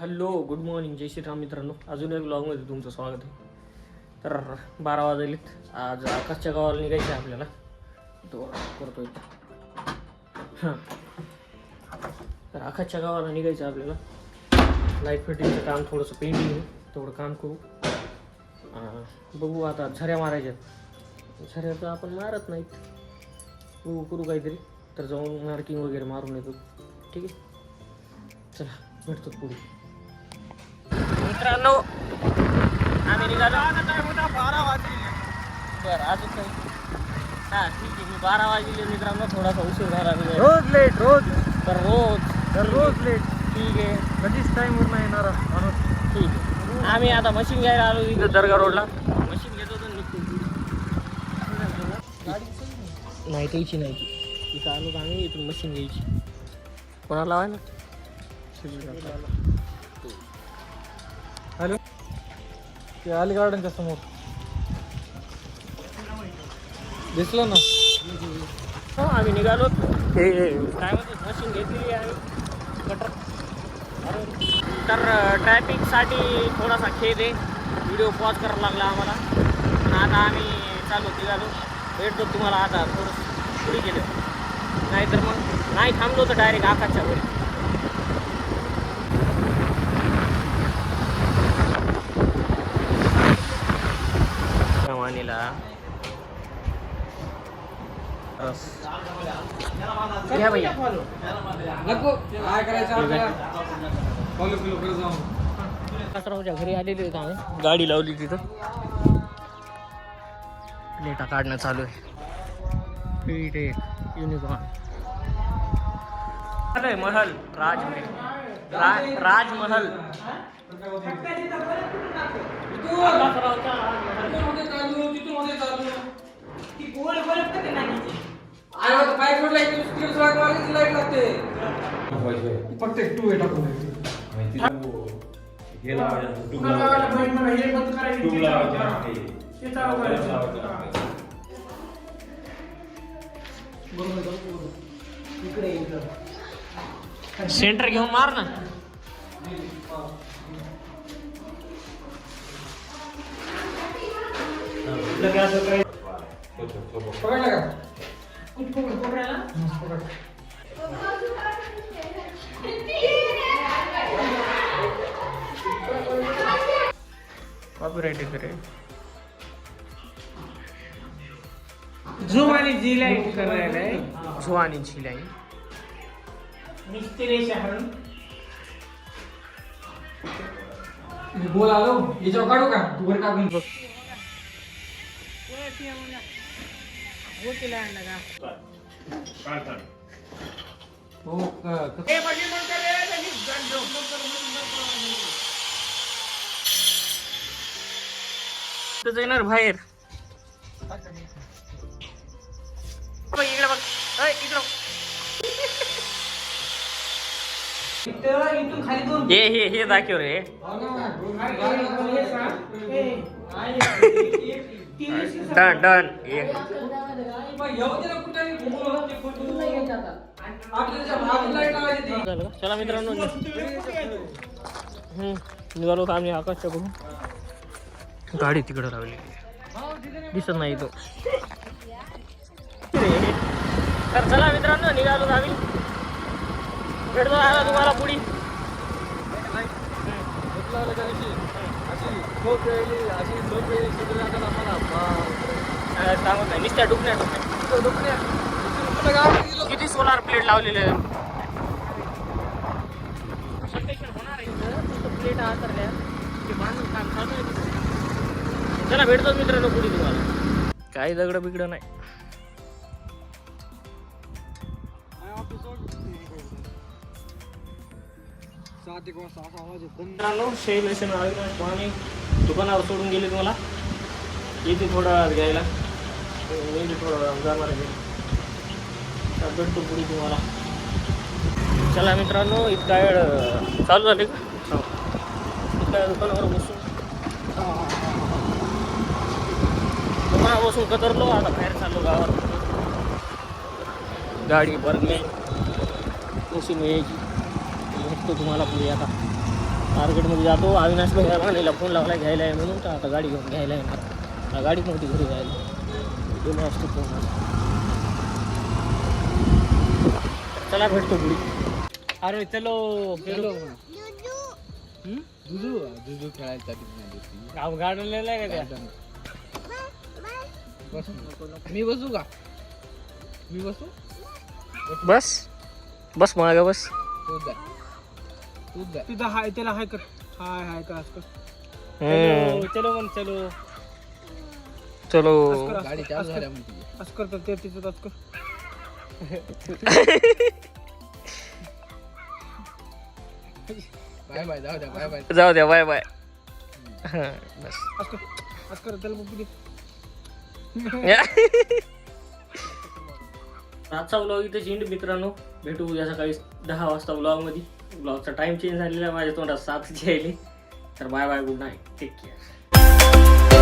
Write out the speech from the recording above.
Hello good morning जय श्रीराम मित्रांनो. अजून एक ब्लॉगमध्ये तुमचं स्वागत आहे. तर 12 वाजलेत. आज आकाशच्या गावाला निघायचं आहे आपल्याला. तो करतोय हां. तर आकाशच्या गावाला निघायचं आहे आपल्याला. लाईट फिटिंगचं काम थोडंसं पेंडिंग आहे, तेवढं काम करू. बघू आता झऱ्या मारायच्यात. झऱ्या तर आपण मारत नाहीत, बघू करू काहीतरी. तर जाऊन मार्किंग वगैरे मारून येतो. ठीक आहे, चला भेटतो पुढे. मित्रांनो आम्ही निघालो. 12 वाजले. बरं अजून काही हां ठीक आहे. मी 12 वाजले मित्रांनो, थोडासा उशीर झाला. रोज लेट रोज लेट. ठीक आहे, कधीच टाईमवर नाही येणार माणूस. ठीक आहे. आम्ही आता मशीन घ्यायला आलो इथं दर्गा रोडला. मशीन घेतो तर निघतो. नाही त्याची नाही, इथं आलो तर आम्ही इथून मशीन घ्यायची. कोणाला लावायला? हॅलो, ते अली गार्डनच्या समोर दिसलं ना. हो आम्ही निघालो. ते काय म्हणते मशीन घेतलेली आहे कटर. तर ट्रॅफिकसाठी थोडासा खेद आहे, व्हिडिओ पॉज करावा लागला आम्हाला. पण आता आम्ही निघालो. भेटतो तुम्हाला आता थोडं पुढे गेलं, नाहीतर मग नाही थांबलो तर डायरेक्ट आकाशच्या घरी. कमानीला घ्या भैया. नको काय करायचं आपल्याला. फॉलो जाऊ. कासरावच्या घरी आलेले होते आम्ही. गाडी लावली तिथं, प्लेटा काढणं चालू आहे. इथे युनिकॉर्न अरे महल, राजमहल. राजमहल फक्त एक 2 टाकून सेंटर घेऊन मार ना. पकडला का? कॉपीराइट करे जुवानी जिलाइट करायला आहे. जुवानी झिलाई मी बोल आलो. याच्यावर काढू का? तू वर टाकून बघ. हो तर येणार बाहेर. इकडे बघ, इकडं इथून खाली दोन. हे दाखव रे. डन चला मित्रांनो निघालो का आम्ही आकाशच्या बघून. गाडी तिकडे लावली, दिसत नाही तो. तर चला मित्रांनो निघालो आम्ही. भेटतो आता तुम्हाला पुढे. सांगत नाही नुसत्या डुकण्या. किती सोलार प्लेट लावलेले प्लेट आतरल्या ते बांधून काम चालू आहे. चला भेटतो मित्रांनो पुढे तुम्हाला. काही दगड बिगड नाही. मित्रांनो शैलेशन आणि दुकानावर सोडून गेले तुम्हाला. येते थोडा घ्यायला, थोडा जाणार आहे. भेटतो पुढे तुम्हाला. चला मित्रांनो इतका वेळ चालू झाले का? इतका दुकानावर बसून कतरलो. आता बाहेर चाललो गावात. गाडी बरं मशीन यायची. भेटतो तुम्हाला पुढे आता. मार्केटमध्ये जातो. अविनाश भाईला फोन लावला घ्यायला आहे म्हणून, तर आता गाडी घेऊन घ्यायला येणार. गाडीच नव्हती घरी जायला. गेलो असतो फोन. चला भेटतो पुढे. अरे चलो चलो. जुजू खेळायला गाव गाडलेलं आहे का त्या? मी बसू का? मी बसू? बस बस मागा बस. तूच जा. तूच जा. तिथं हाय त्याला हाय कर. हाय हाय कर असं कर. चलो मन चलो चलो. गाडी चालू झाल्या म्हणते. असं कर तर ते तिथं असं कर. बाय बाय जाऊ द्या. बाय बाय जाऊ द्या. Bye bye. बस असं कर त्याला बघू दे. आजचा व्लॉग इथे एंड मित्रांनो. भेटू उद्या सकाळी 10 वाजता व्लॉगमध्ये. व्लॉगचा टाइम चेंज झालेला आहे, माझ्या तोंडात 7 यायले. तर bye bye, good night, take care.